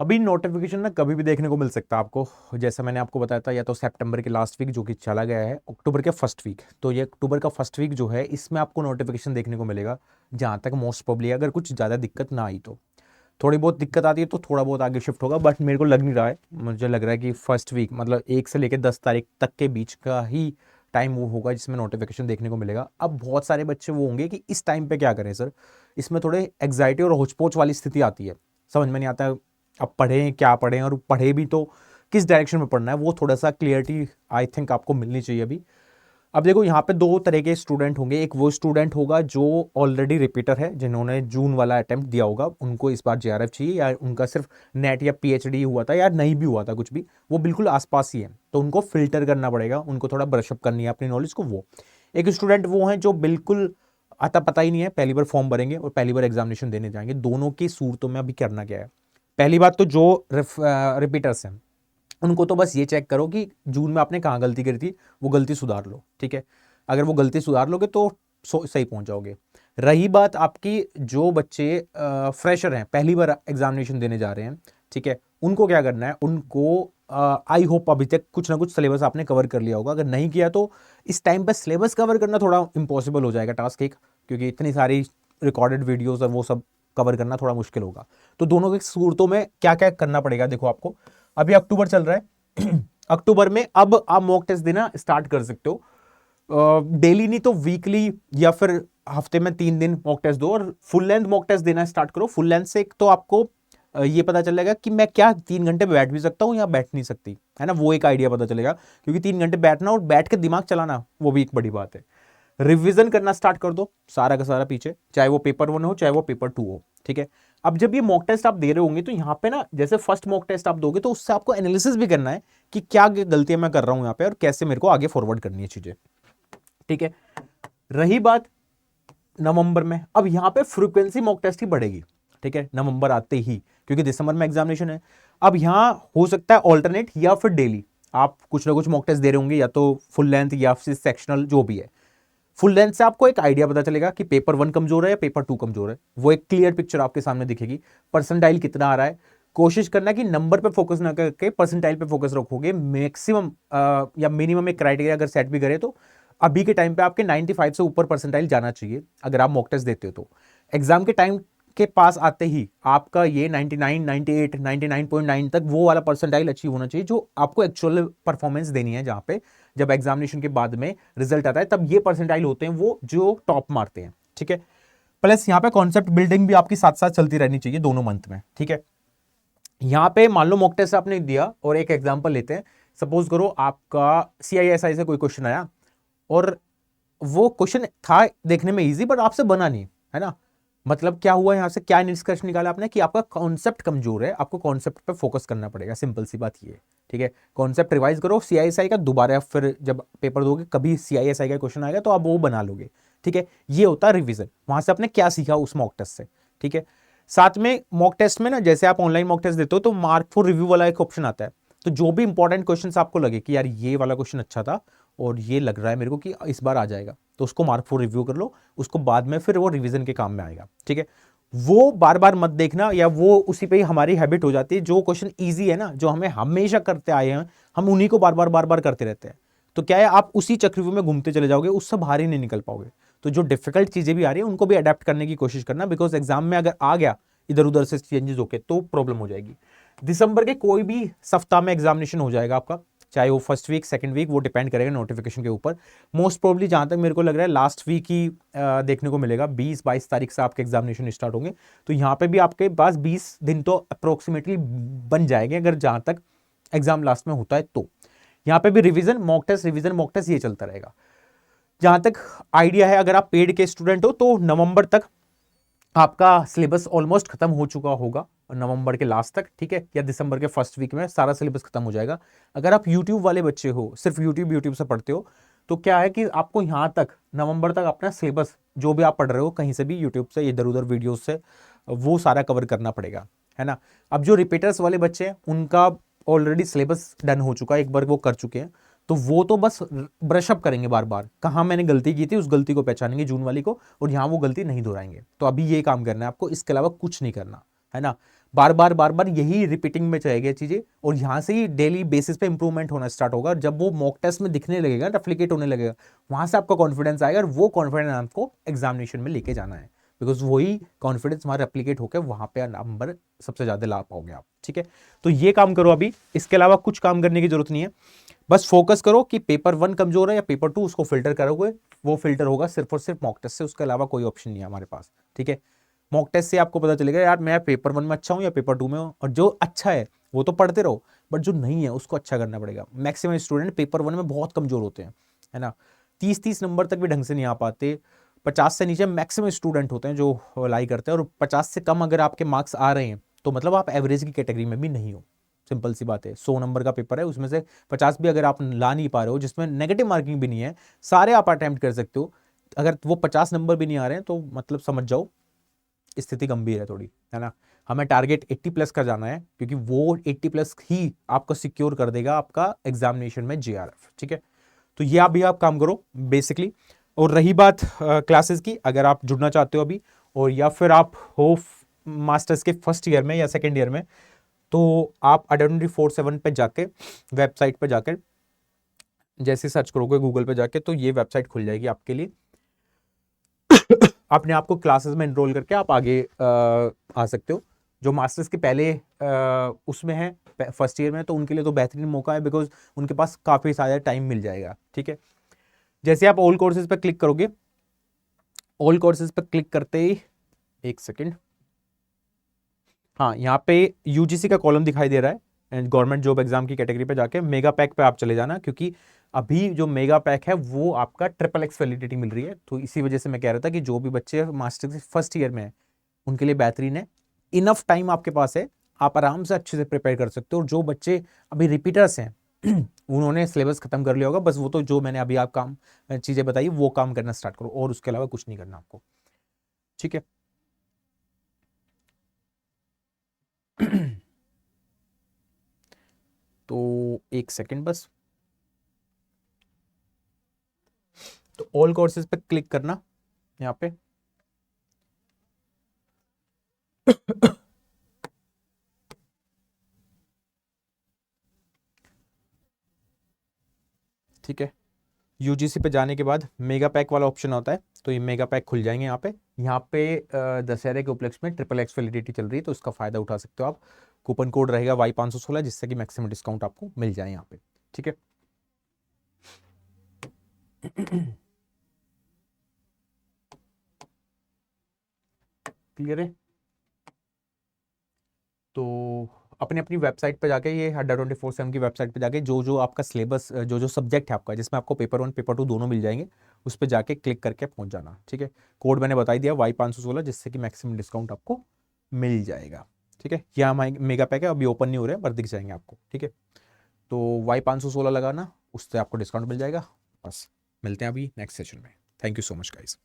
अभी नोटिफिकेशन ना कभी भी देखने को मिल सकता है आपको। जैसा मैंने आपको बताया था, या तो सितंबर के लास्ट वीक जो कि चला गया है, अक्टूबर के फर्स्ट वीक, तो ये अक्टूबर का फर्स्ट वीक जो है इसमें आपको नोटिफिकेशन देखने को मिलेगा। जहाँ तक मोस्ट प्रोबेबली अगर कुछ ज़्यादा दिक्कत ना आई तो, थोड़ी बहुत दिक्कत आती है तो थोड़ा बहुत आगे शिफ्ट होगा, बट मेरे को लग नहीं रहा है। मुझे लग रहा है कि फर्स्ट वीक मतलब 1 से लेकर 10 तारीख तक के बीच का ही टाइम वो होगा जिसमें नोटिफिकेशन देखने को मिलेगा। अब बहुत सारे बच्चे वो होंगे कि इस टाइम पे क्या करें सर, इसमें थोड़े एग्जाइटी और होचपोच वाली स्थिति आती है, समझ में नहीं आता है अब पढ़ें क्या पढ़ें, और पढ़े भी तो किस डायरेक्शन में पढ़ना है, वो थोड़ा सा क्लियरिटी आई थिंक आपको मिलनी चाहिए अभी। अब देखो यहाँ पे दो तरह के स्टूडेंट होंगे। एक वो स्टूडेंट होगा जो ऑलरेडी रिपीटर है, जिन्होंने जून वाला अटेम्प्ट दिया होगा, उनको इस बार जेआरएफ चाहिए, या उनका सिर्फ नेट या पीएचडी हुआ था या नहीं भी हुआ था कुछ भी, वो बिल्कुल आसपास ही है, तो उनको फिल्टर करना पड़ेगा, उनको थोड़ा ब्रशअप करनी है अपनी नॉलेज को। वो एक स्टूडेंट वो है जो बिल्कुल आता पता ही नहीं है, पहली बार फॉर्म भरेंगे और पहली बार एग्जामिनेशन देने जाएंगे। दोनों की सूरतों में अभी करना क्या है, पहली बात तो जो रिपीटर्स हैं उनको तो बस ये चेक करो कि जून में आपने कहाँ गलती करी थी, वो गलती सुधार लो, ठीक है। अगर वो गलती सुधार लोगे तो सही पहुंच जाओगे। रही बात आपकी जो बच्चे फ्रेशर हैं, पहली बार एग्जामिनेशन देने जा रहे हैं, ठीक है, उनको क्या करना है, उनको आई होप अभी तक कुछ ना कुछ सिलेबस आपने कवर कर लिया होगा। अगर नहीं किया तो इस टाइम पर सिलेबस कवर करना थोड़ा इम्पॉसिबल हो जाएगा टास्क एक, क्योंकि इतनी सारी रिकॉर्डेड वीडियोस और वो सब कवर करना थोड़ा मुश्किल होगा। तो दोनों की सूरतों में क्या क्या करना पड़ेगा देखो आपको। अभी अक्टूबर चल रहा है अक्टूबर में अब आप मॉक टेस्ट देना स्टार्ट कर सकते हो, डेली नहीं तो वीकली, या फिर हफ्ते में 3 दिन मॉक टेस्ट दो, और फुल लेंथ मॉक टेस्ट देना स्टार्ट करो। फुल लेंथ से एक तो आपको ये पता चलेगा कि मैं क्या 3 घंटे बैठ भी सकता हूँ या बैठ नहीं सकती, है ना, वो एक आइडिया पता चलेगा। क्योंकि 3 घंटे बैठना और बैठ के दिमाग चलाना वो भी एक बड़ी बात है। रिवीजन करना स्टार्ट कर दो सारा का सारा पीछे, चाहे वो पेपर 1 हो चाहे वो पेपर 2 हो, ठीक है। अब जब ये मॉक टेस्ट आप दे रहे होंगे तो यहाँ पे ना, जैसे फर्स्ट मॉक टेस्ट आप दोगे तो उससे आपको एनालिसिस भी करना है कि क्या गलतियां मैं कर रहा हूं यहाँ पे और कैसे मेरे को आगे फॉरवर्ड करनी है चीजें, ठीक है। रही बात नवंबर में, अब यहां पे फ्रीक्वेंसी मॉक टेस्ट ही बढ़ेगी, ठीक है, नवंबर आते ही, क्योंकि दिसंबर में एग्जामिनेशन है। अब यहां हो सकता है ऑल्टरनेट या फिर डेली आप कुछ ना कुछ मॉक टेस्ट दे रहे होंगे, या तो फुल लेंथ या फिर सेक्शनल जो भी है। फुल लेंथ से आपको एक आइडिया पता चलेगा कि पेपर 1 कमजोर है या पेपर 2 कमजोर है, वो एक क्लियर पिक्चर आपके सामने दिखेगी। परसेंटाइल कितना आ रहा है, कोशिश करना कि नंबर पे फोकस ना करके परसेंटाइल पे फोकस रखोगे। मैक्सिमम या मिनिमम एक क्राइटेरिया अगर सेट भी करे तो अभी के टाइम पे आपके 95 से ऊपर परसेंटाइल जाना चाहिए अगर आप मॉक टेस्ट देते हो तो। एग्जाम के टाइम के पास आते ही आपका ये 99, 98, 99.9 तक वो वाला परसेंटाइल अचीव होना चाहिए जो आपको एक्चुअल परफॉर्मेंस देनी है। जहां पे जब एग्जामिनेशन के बाद में रिजल्ट आता है तब ये परसेंटाइल होते हैं वो जो टॉप मारते हैं, ठीक है। प्लस यहाँ पे कॉन्सेप्ट बिल्डिंग भी आपकी साथ साथ चलती रहनी चाहिए दोनों मंथ में, ठीक है। यहाँ पे मान लो मॉक टेस्ट आपने दिया, और एक एग्जांपल लेते हैं, सपोज करो आपका सीआईएसआई से कोई क्वेश्चन आया, और वो क्वेश्चन था देखने में इजी बट आपसे बना नहीं, है ना। मतलब क्या हुआ यहां से, क्या निष्कर्ष निकाला आपने कि आपका कॉन्सेप्ट कमजोर है, आपको कॉन्सेप्ट पे फोकस करना पड़ेगा, सिंपल सी बात ये है, ठीक है। कॉन्सेप्ट रिवाइज करो सीआईएसआई का, दोबारा फिर जब पेपर दोगे कभी सीआईएसआई का क्वेश्चन आएगा तो आप वो बना लोगे, ठीक है। ये होता है रिविजन, वहां से आपने क्या सीखा उस मॉक टेस्ट से, ठीक है। साथ में मॉक टेस्ट में ना, जैसे आप ऑनलाइन मॉक टेस्ट देते हो तो मार्क फॉर रिव्यू वाला एक ऑप्शन आता है। तो जो भी इंपॉर्टेंट क्वेश्चन आपको लगे कि यार ये वाला क्वेश्चन अच्छा था और ये लग रहा है मेरे को कि इस बार आ जाएगा, तो उसको मार्क फॉर रिव्यू कर लो, उसको बाद में फिर वो रिवीजन के काम में आएगा, ठीक है। वो बार बार मत देखना, या वो उसी पे ही हमारी हैबिट हो जाती है। जो क्वेश्चन ईजी है ना, जो हमें हमेशा करते आए हैं, हम उन्हीं को बार बार करते रहते हैं। तो क्या है, आप उसी चक्रव्यूह में घूमते चले जाओगे, उससे बाहर ही नहीं निकल पाओगे। तो जो डिफिकल्ट चीजें भी आ रही है उनको भी अडेप्ट करने की कोशिश करना, बिकॉज एग्जाम में अगर आ गया इधर उधर से चेंजेस होके तो प्रॉब्लम हो जाएगी। दिसंबर के कोई भी सप्ताह में एग्जामिनेशन हो जाएगा आपका, चाहे वो फर्स्ट वीक सेकंड वीक, वो डिपेंड करेगा नोटिफिकेशन के ऊपर। मोस्ट प्रोबेबली जहां तक मेरे को लग रहा है लास्ट वीक ही देखने को मिलेगा, 20-22 तारीख से आपके एग्जामिनेशन स्टार्ट होंगे। तो यहाँ पे भी आपके पास 20 दिन तो अप्रोक्सीमेटली बन जाएंगे अगर जहां तक एग्जाम लास्ट में होता है तो। यहाँ पे भी revision mock test, revision mock test ये चलता रहेगा। जहां तक आइडिया है, अगर आप पेड के स्टूडेंट हो तो नवंबर तक आपका सिलेबस ऑलमोस्ट खत्म हो चुका होगा, नवंबर के लास्ट तक, ठीक है, या दिसंबर के फर्स्ट वीक में सारा सिलेबस खत्म हो जाएगा। अगर आप यूट्यूब वाले बच्चे हो, सिर्फ यूट्यूब से पढ़ते हो, तो क्या है कि आपको यहां तक नवंबर तक अपना सिलेबस जो भी आप पढ़ रहे हो कहीं से भी यूट्यूब से इधर उधर वीडियो से, वो सारा कवर करना पड़ेगा, है ना। अब जो रिपीटर्स वाले बच्चे हैं उनका ऑलरेडी सिलेबस डन हो चुका है, एक बार वो कर चुके हैं, तो वो तो बस ब्रशअप करेंगे बार बार, कहाँ मैंने गलती की थी उस गलती को पहचानेंगे जून वाली को, और यहाँ वो गलती नहीं दोहराएंगे। तो अभी ये काम करना है आपको, इसके अलावा कुछ नहीं करना, है ना। बार बार यही रिपीटिंग में चलेगी चीजें, और यहाँ से ही डेली बेसिस पे इंप्रूवमेंट होना स्टार्ट होगा। जब वो मॉक टेस्ट में दिखने लगेगा, रेप्लिकेट होने लगेगा, वहां से आपका कॉन्फिडेंस आएगा, और वो कॉन्फिडेंस आपको एग्जामिनेशन में लेके जाना है, बिकॉज वही कॉन्फिडेंस वहां रेप्लिकेट होकर वहां पे नंबर सबसे ज्यादा ला पाओगे आप। ठीक है, तो ये काम करो अभी, इसके अलावा कुछ काम करने की जरूरत नहीं है। बस फोकस करो कि पेपर 1 कमजोर है या पेपर 2, उसको फिल्टर करोगे, वो फिल्टर होगा सिर्फ और सिर्फ मॉक टेस्ट से, उसके अलावा कोई ऑप्शन नहीं है हमारे पास। ठीक है, मॉक टेस्ट से आपको पता चलेगा यार मैं पेपर 1 में अच्छा हूं या पेपर 2 में हूं, और जो अच्छा है वो तो पढ़ते रहो, बट जो नहीं है उसको अच्छा करना पड़ेगा। मैक्सिमम स्टूडेंट पेपर 1 में बहुत कमजोर होते हैं, है ना, 30 नंबर तक भी ढंग से नहीं आ पाते। 50 से नीचे मैक्सिमम स्टूडेंट होते हैं जो लाई करते हैं, और 50 से कम अगर आपके मार्क्स आ रहे हैं तो मतलब आप एवरेज की कैटेगरी में भी नहीं हो। सिंपल सी बात है, 100 नंबर का पेपर है, उसमें से 50 भी अगर आप ला नहीं पा रहे हो, जिसमें नेगेटिव मार्किंग भी नहीं है, सारे आप अटेम्प्ट कर सकते हो, अगर वो 50 नंबर भी नहीं आ रहे हैं तो मतलब समझ जाओ स्थिति गंभीर है थोड़ी, है ना। हमें टारगेट 80 प्लस का जाना है, क्योंकि वो 80 प्लस ही आपको सिक्योर कर देगा आपका एग्जामिनेशन में जेआरएफ। ठीक है, तो ये अभी आप काम करो बेसिकली। और रही बात क्लासेस की, अगर आप जुड़ना चाहते हो अभी, और या फिर आप हो मास्टर्स के फर्स्ट ईयर में या सेकेंड ईयर में, तो आप Identity47 पे जाके, वेबसाइट पे जाकर जैसे सर्च करोगे गूगल पे जाके, तो ये वेबसाइट खुल जाएगी आपके लिए। अपने आप को क्लासेस में एनरोल करके आप आगे आ सकते हो। जो मास्टर्स के पहले उसमें है फर्स्ट ईयर में, तो उनके लिए तो बेहतरीन मौका है, बिकॉज उनके पास काफ़ी सारा टाइम मिल जाएगा। ठीक है, जैसे आप ऑल कोर्सेज पर क्लिक करोगे, ऑल कोर्सेज पर क्लिक करते ही, एक सेकेंड, हाँ यहाँ पे यूजीसी का कॉलम दिखाई दे रहा है, गवर्नमेंट जॉब एग्जाम की कैटेगरी पे जाके मेगा पैक पे आप चले जाना, क्योंकि अभी जो मेगा पैक है वो आपका XXX वैलिडिटी मिल रही है। तो इसी वजह से मैं कह रहा था कि जो भी बच्चे मास्टर के फर्स्ट ईयर में है उनके लिए बेहतरीन है, इनफ टाइम आपके पास है, आप आराम से अच्छे से प्रिपेयर कर सकते हो। और जो बच्चे अभी रिपीटर्स हैं उन्होंने सिलेबस खत्म कर लिया होगा, बस वो तो जो मैंने अभी आप काम चीजें बताई वो काम करना स्टार्ट करो, और उसके अलावा कुछ नहीं करना आपको। ठीक है तो एक सेकंड बस, तो ऑल कोर्सेज पे क्लिक करना यहाँ पे ठीक है, यूजीसी पे जाने के बाद मेगा पैक वाला ऑप्शन होता है, तो ये मेगा पैक खुल जाएंगे यहाँ पे। यहाँ पे दशहरे के उपलक्ष्य में XXX वैलिडिटी चल रही है, तो इसका फायदा उठा सकते हो आप। कूपन कोड रहेगा Y516, जिससे कि मैक्सिमम डिस्काउंट आपको मिल जाए यहाँ पे। ठीक है क्लियर है, तो अपनी अपनी वेबसाइट पे जाके, ये Identity47 की वेबसाइट पे जाके जो जो आपका सिलेबस, जो जो सब्जेक्ट है आपका, जिसमें आपको पेपर 1 पेपर 2 दोनों मिल जाएंगे, उस पे जाके क्लिक करके पहुंच जाना। ठीक है, कोड मैंने बता दिया Y516, जिससे कि मैक्सिमम डिस्काउंट आपको मिल जाएगा। ठीक है, यहाँ मेगा पैक है, अभी ओपन नहीं हो रहा है, पर दिख जाएंगे आपको। ठीक है, तो Y516 लगाना, उससे आपको डिस्काउंट मिल जाएगा। बस मिलते हैं अभी नेक्स्ट सेशन में। Thank you so much guys.